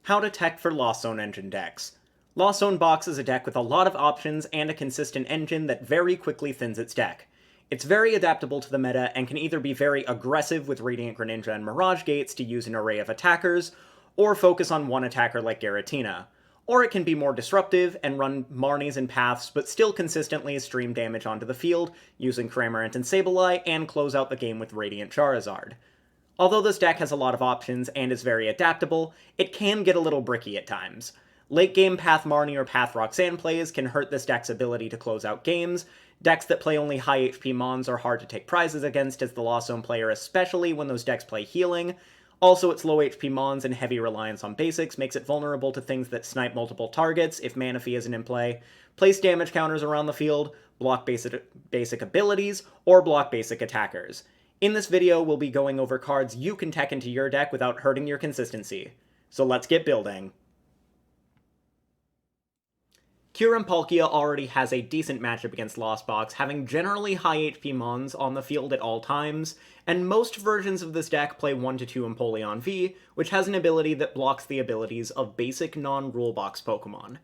How to tech for Lost Zone engine decks. Lost Zone Box is a deck with a lot of options and a consistent engine that very quickly thins its deck. It's very adaptable to the meta and can either be very aggressive with Radiant Greninja and Mirage Gates to use an array of attackers, or focus on one attacker like Giratina. Or it can be more disruptive and run Marnies and Paths, but still consistently stream damage onto the field, using Cramorant and Sableye, and close out the game with Radiant Charizard. Although this deck has a lot of options and is very adaptable, it can get a little bricky at times. Late game Path Marnie or Path Roxanne plays can hurt this deck's ability to close out games. Decks that play only high HP Mons are hard to take prizes against as the Lost Zone player, especially when those decks play healing. Also, its low HP Mons and heavy reliance on basics makes it vulnerable to things that snipe multiple targets if Manaphy isn't in play, place damage counters around the field, block basic abilities, or block basic attackers. In this video, we'll be going over cards you can tech into your deck without hurting your consistency. So let's get building. Kyurem Palkia already has a decent matchup against Lost Box, having generally high HP Mons on the field at all times, and most versions of this deck play 1-2 Empoleon V, which has an ability that blocks the abilities of basic non-rule box Pokemon.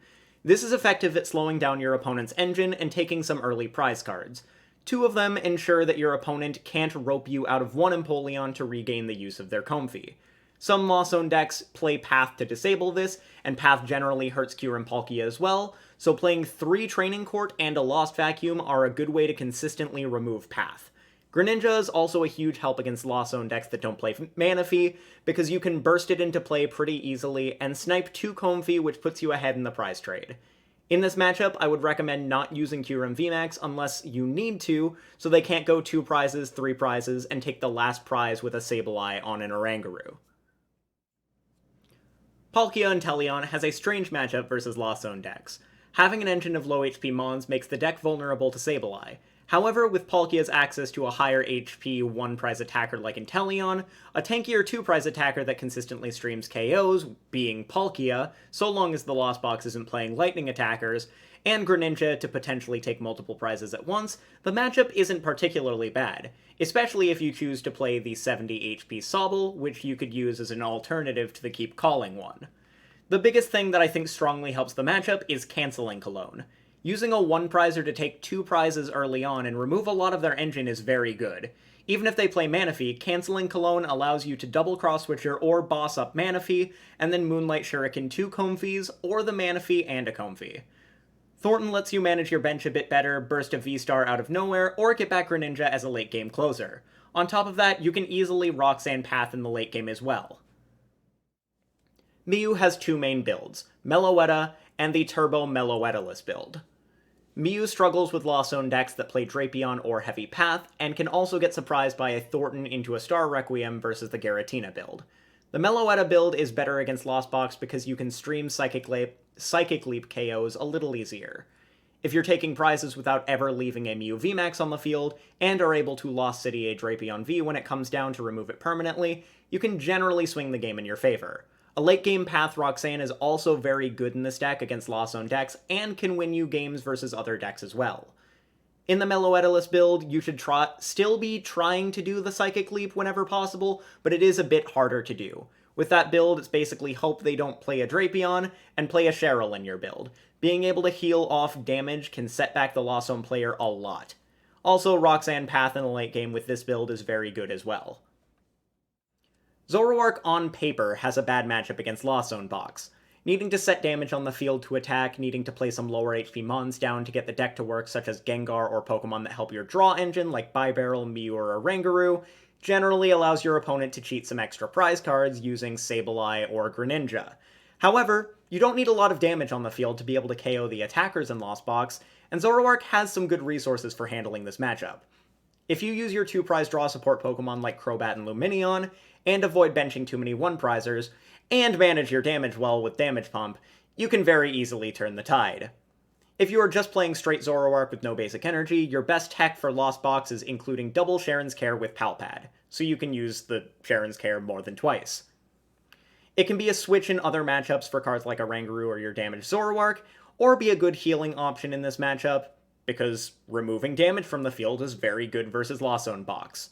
This is effective at slowing down your opponent's engine and taking some early prize cards. Two of them ensure that your opponent can't rope you out of one Empoleon to regain the use of their Comfey. Some Lost Zone decks play Path to disable this, and Path generally hurts Kyurem Palkia as well, so playing 3 Training Court and a Lost Vacuum are a good way to consistently remove Path. Greninja is also a huge help against Lost Zone decks that don't play Manaphy, because you can burst it into play pretty easily and snipe 2 Comfey, which puts you ahead in the prize trade. In this matchup, I would recommend not using Kyurem VMAX unless you need to, so they can't go 2 prizes, 3 prizes, and take the last prize with a Sableye on an Oranguru. Palkia Intellion has a strange matchup versus Lost Zone decks. Having an engine of low HP Mons makes the deck vulnerable to Sableye. However, with Palkia's access to a higher HP 1-prize attacker like Intellion, a tankier 2-prize attacker that consistently streams KOs, being Palkia, so long as the Lost Box isn't playing lightning attackers, and Greninja to potentially take multiple prizes at once, the matchup isn't particularly bad, especially if you choose to play the 70 HP Sobble, which you could use as an alternative to the Keep Calling one. The biggest thing that I think strongly helps the matchup is canceling Cologne. Using a 1-prizer to take 2 prizes early on and remove a lot of their engine is very good. Even if they play Manaphy, canceling Cologne allows you to double cross-switcher or boss up Manaphy, and then Moonlight Shuriken 2 Comfeys, or the Manaphy and a Comfey. Thornton lets you manage your bench a bit better, burst a V-Star out of nowhere, or get back Greninja as a late-game closer. On top of that, you can easily Roxanne Path in the late game as well. Mew has 2 main builds, Meloetta and the Turbo Meloetta-less build. Mew struggles with Lost Zone decks that play Drapion or Heavy Path, and can also get surprised by a Thornton into a Star Requiem versus the Giratina build. The Meloetta build is better against Lost Box because you can stream Psychic Leap KOs a little easier. If you're taking prizes without ever leaving a Mew VMAX on the field, and are able to Lost City a Drapion V when it comes down to remove it permanently, you can generally swing the game in your favor. A late-game Path Roxanne is also very good in this deck against Lost Zone decks, and can win you games versus other decks as well. In the Meloetta-less build, you should still be trying to do the Psychic Leap whenever possible, but it is a bit harder to do. With that build, it's basically hope they don't play a Drapion, and play a Cheryl in your build. Being able to heal off damage can set back the Lost Zone player a lot. Also, Roxanne Path in the late game with this build is very good as well. Zoroark on paper has a bad matchup against Lost Zone Box. Needing to set damage on the field to attack, needing to play some lower HP Mons down to get the deck to work, such as Gengar or Pokemon that help your draw engine like Bibarel, Mew, or Oranguru, generally allows your opponent to cheat some extra prize cards using Sableye or Greninja. However, you don't need a lot of damage on the field to be able to KO the attackers in Lost Box, and Zoroark has some good resources for handling this matchup. If you use your 2-prize draw support Pokemon like Crobat and Lumineon, and avoid benching too many 1-prizers, and manage your damage well with Damage Pump, you can very easily turn the tide. If you are just playing straight Zoroark with no basic energy, your best tech for Lost Box is including double Sharon's Care with Palpad, so you can use the Sharon's Care more than twice. It can be a switch in other matchups for cards like Oranguru or your damaged Zoroark, or be a good healing option in this matchup, because removing damage from the field is very good versus Lost Zone Box.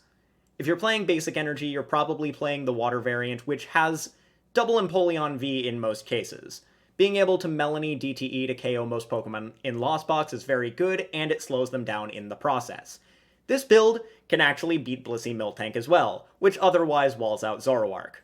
If you're playing basic energy, you're probably playing the water variant, which has double Empoleon V in most cases. Being able to Melanie DTE to KO most Pokemon in Lost Box is very good, and it slows them down in the process. This build can actually beat Blissey Miltank as well, which otherwise walls out Zoroark.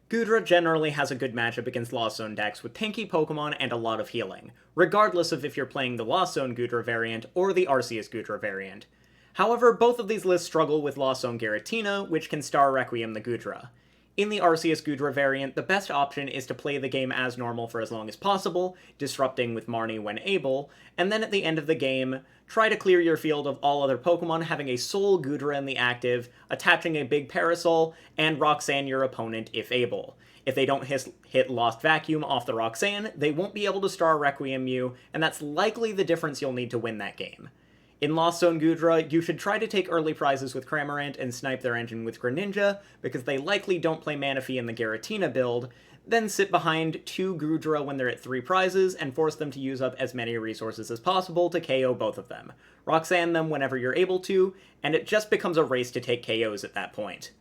Goodra generally has a good matchup against Lost Zone decks with tanky Pokemon and a lot of healing, regardless of if you're playing the Lost Zone Goodra variant or the Arceus Goodra variant. However, both of these lists struggle with Lost Zone Giratina, which can Star Requiem the Goodra. In the Arceus Goodra variant, the best option is to play the game as normal for as long as possible, disrupting with Marnie when able, and then at the end of the game, try to clear your field of all other Pokemon, having a sole Goodra in the active, attaching a big Parasol, and Roxanne your opponent if able. If they don't hit Lost Vacuum off the Roxanne, they won't be able to Star Requiem you, and that's likely the difference you'll need to win that game. In Lost Zone Goodra, you should try to take early prizes with Cramorant and snipe their engine with Greninja, because they likely don't play Manaphy in the Giratina build, then sit behind 2 Goodra when they're at 3 prizes, and force them to use up as many resources as possible to KO both of them. Roxanne them whenever you're able to, and it just becomes a race to take KOs at that point.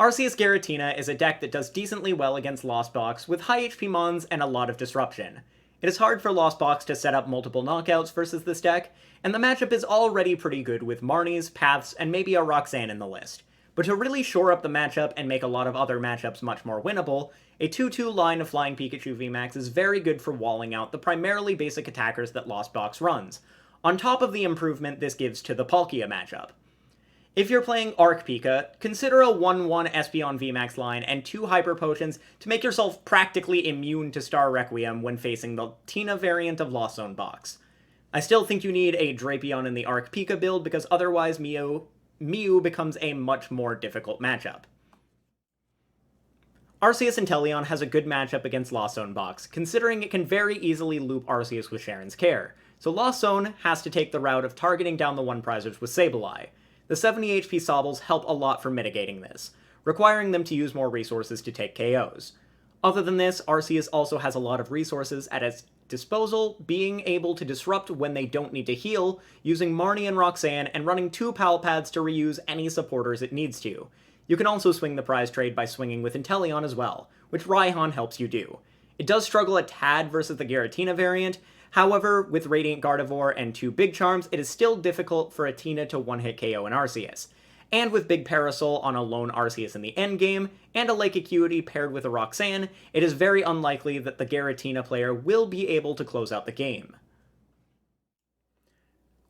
Arceus Giratina is a deck that does decently well against Lost Box, with high HP Mons and a lot of disruption. It is hard for Lost Box to set up multiple knockouts versus this deck, and the matchup is already pretty good with Marnies, Paths, and maybe a Roxanne in the list. But to really shore up the matchup and make a lot of other matchups much more winnable, a 2-2 line of Flying Pikachu VMAX is very good for walling out the primarily basic attackers that Lost Box runs, on top of the improvement this gives to the Palkia matchup. If you're playing Arc Pika, consider a 1-1 Espeon VMAX line and 2 Hyper Potions to make yourself practically immune to Star Requiem when facing the Tina variant of Lost Zone Box. I still think you need a Drapion in the Arc Pika build, because otherwise Mew becomes a much more difficult matchup. Arceus Intellion has a good matchup against Lost Zone Box, considering it can very easily loop Arceus with Sharon's Care, so Lost Zone has to take the route of targeting down the 1-prizers with Sableye. The 70 HP Sobbles help a lot for mitigating this, requiring them to use more resources to take KOs. Other than this, Arceus also has a lot of resources at its disposal, being able to disrupt when they don't need to heal, using Marnie and Roxanne, and running 2 Pal Pads to reuse any supporters it needs to. You can also swing the prize trade by swinging with Intellion as well, which Raihan helps you do. It does struggle a tad versus the Giratina variant. However, with Radiant Gardevoir and 2 Big Charms, it is still difficult for a Tina to one-hit KO an Arceus. And with Big Parasol on a lone Arceus in the endgame, and a Lake Acuity paired with a Roxanne, it is very unlikely that the Giratina player will be able to close out the game.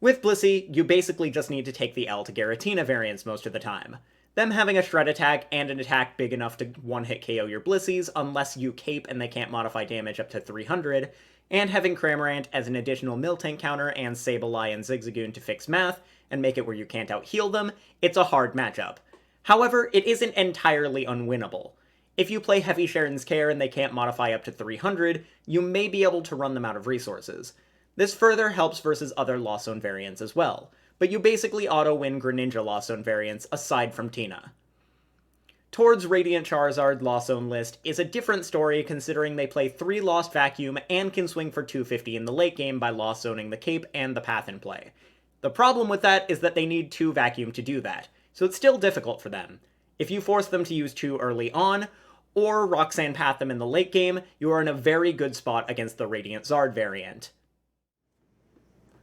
With Blissey, you basically just need to take the L to Giratina variants most of the time. Them having a Shred Attack and an attack big enough to one-hit KO your Blisseys, unless you cape and they can't modify damage up to 300, and having Cramorant as an additional Miltank counter and Sableye and Zigzagoon to fix math and make it where you can't out-heal them, it's a hard matchup. However, it isn't entirely unwinnable. If you play Heavy Sharon's Care and they can't modify up to 300, you may be able to run them out of resources. This further helps versus other Lost Zone variants as well, but you basically auto-win Greninja Lost Zone variants aside from Tina. Tord's Radiant Charizard Lost Zone list is a different story, considering they play 3 Lost Vacuum and can swing for 250 in the late game by Lost Zoning the Cape and the Path in play. The problem with that is that they need 2 Vacuum to do that, so it's still difficult for them. If you force them to use 2 early on, or Roxanne Path them in the late game, you are in a very good spot against the Radiant Zard variant.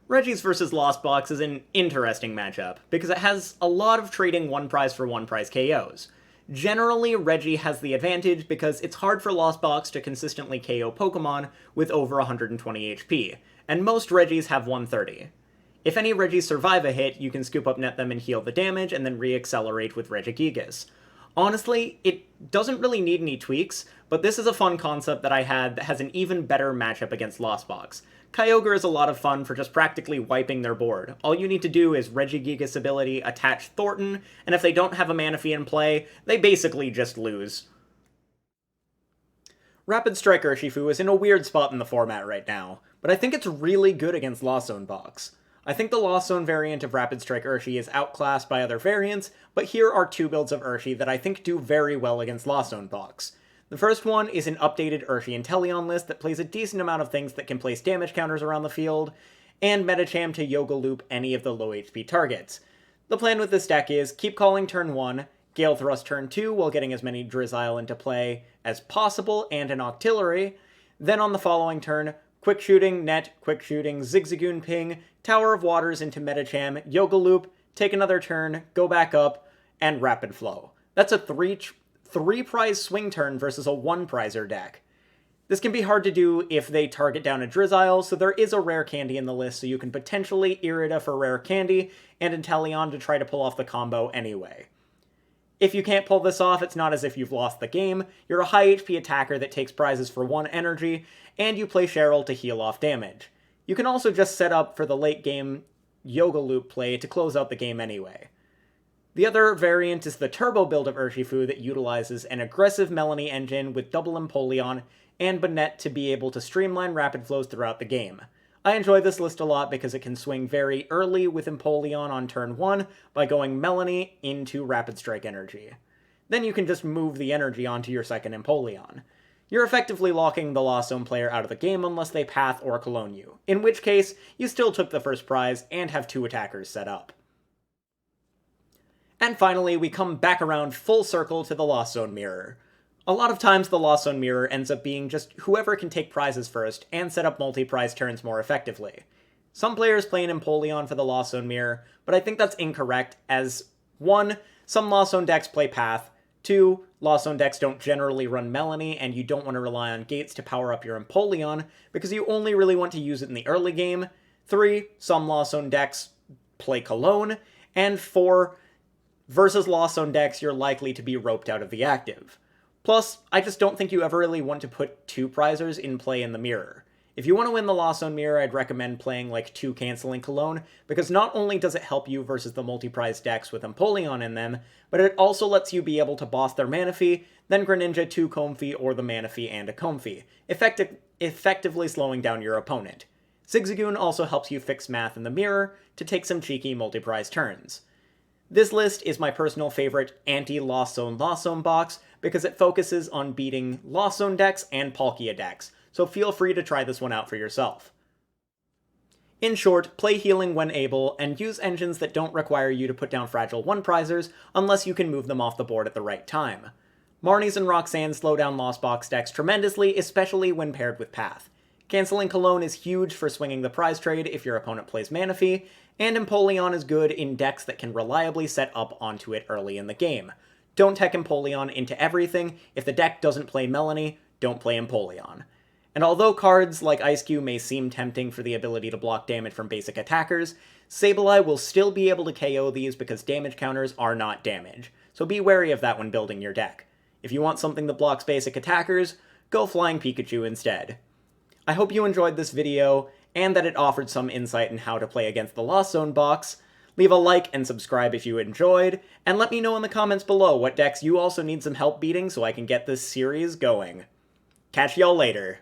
Regis vs Lost Box is an interesting matchup, because it has a lot of trading 1 prize for 1 prize KOs. Generally, Regi has the advantage because it's hard for Lost Box to consistently KO Pokemon with over 120 HP, and most Regis have 130. If any Regis survive a hit, you can scoop up net them and heal the damage, and then re-accelerate with Regigigas. Honestly, it doesn't really need any tweaks, but this is a fun concept that I had that has an even better matchup against Lost Box. Kyogre is a lot of fun for just practically wiping their board. All you need to do is Regigigas ability, attach Thornton, and if they don't have a Manaphy in play, they basically just lose. Rapid Strike Urshifu is in a weird spot in the format right now, but I think it's really good against Lost Zone Box. I think the Lost Zone variant of Rapid Strike Urshi is outclassed by other variants, but here are 2 builds of Urshi that I think do very well against Lost Zone Box. The first one is an updated Urshi Intellion list that plays a decent amount of things that can place damage counters around the field, and Metacham to Yoga Loop any of the low HP targets. The plan with this deck is keep calling turn 1, Gale Thrust turn 2 while getting as many Drizzile into play as possible and an Octillery. Then on the following turn, Quick Shooting, Net, Quick Shooting, Zigzagoon Ping, Tower of Waters into Medicham, Yoga Loop, take another turn, go back up, and Rapid Flow. That's a three prize swing turn versus a 1-prizer deck. This can be hard to do if they target down a Drizzile, so there is a rare candy in the list, so you can potentially Irida for rare candy, and Intellion to try to pull off the combo anyway. If you can't pull this off, it's not as if you've lost the game. You're a high HP attacker that takes prizes for 1 energy, and you play Cheryl to heal off damage. You can also just set up for the late game Yoga Loop play to close out the game anyway. The other variant is the turbo build of Urshifu that utilizes an aggressive Melanie engine with double Empoleon and Banette to be able to streamline rapid flows throughout the game. I enjoy this list a lot because it can swing very early with Empoleon on turn 1 by going Melanie into Rapid Strike energy. Then you can just move the energy onto your second Empoleon. You're effectively locking the Lost Zone player out of the game unless they Path or Cologne you, in which case you still took the first prize and have 2 attackers set up. And finally, we come back around full circle to the Lost Zone Mirror. A lot of times the Lost Zone Mirror ends up being just whoever can take prizes first and set up multi-prize turns more effectively. Some players play an Empoleon for the Lost Zone Mirror, but I think that's incorrect as 1. Some Lost Zone decks play Path, 2. Lost Zone decks don't generally run Melanie and you don't want to rely on gates to power up your Empoleon because you only really want to use it in the early game, 3. Some Lost Zone decks play Cologne, and 4. Versus Lost Zone decks you're likely to be roped out of the active. Plus, I just don't think you ever really want to put 2 prizers in play in the mirror. If you want to win the Lost Zone Mirror, I'd recommend playing like 2 Canceling Cologne, because not only does it help you versus the multi-prize decks with Empoleon in them, but it also lets you be able to boss their Manaphy, then Greninja 2 Comfey or the Manaphy and a Comfey, effectively slowing down your opponent. Zigzagoon also helps you fix math in the mirror to take some cheeky multi-prize turns. This list is my personal favorite anti-Lost Zone box because it focuses on beating Lost Zone decks and Palkia decks, so feel free to try this one out for yourself. In short, play healing when able, and use engines that don't require you to put down fragile 1-prizers unless you can move them off the board at the right time. Marnie's and Roxanne slow down Lost Box decks tremendously, especially when paired with Path. Canceling Cologne is huge for swinging the prize trade if your opponent plays Manaphy, and Empoleon is good in decks that can reliably set up onto it early in the game. Don't tech Empoleon into everything. If the deck doesn't play Melanie, don't play Empoleon. And although cards like Ice Cube may seem tempting for the ability to block damage from basic attackers, Sableye will still be able to KO these because damage counters are not damage, so be wary of that when building your deck. If you want something that blocks basic attackers, go Flying Pikachu instead. I hope you enjoyed this video, and that it offered some insight in how to play against the Lost Zone box. Leave a like and subscribe if you enjoyed, and let me know in the comments below what decks you also need some help beating so I can get this series going. Catch y'all later.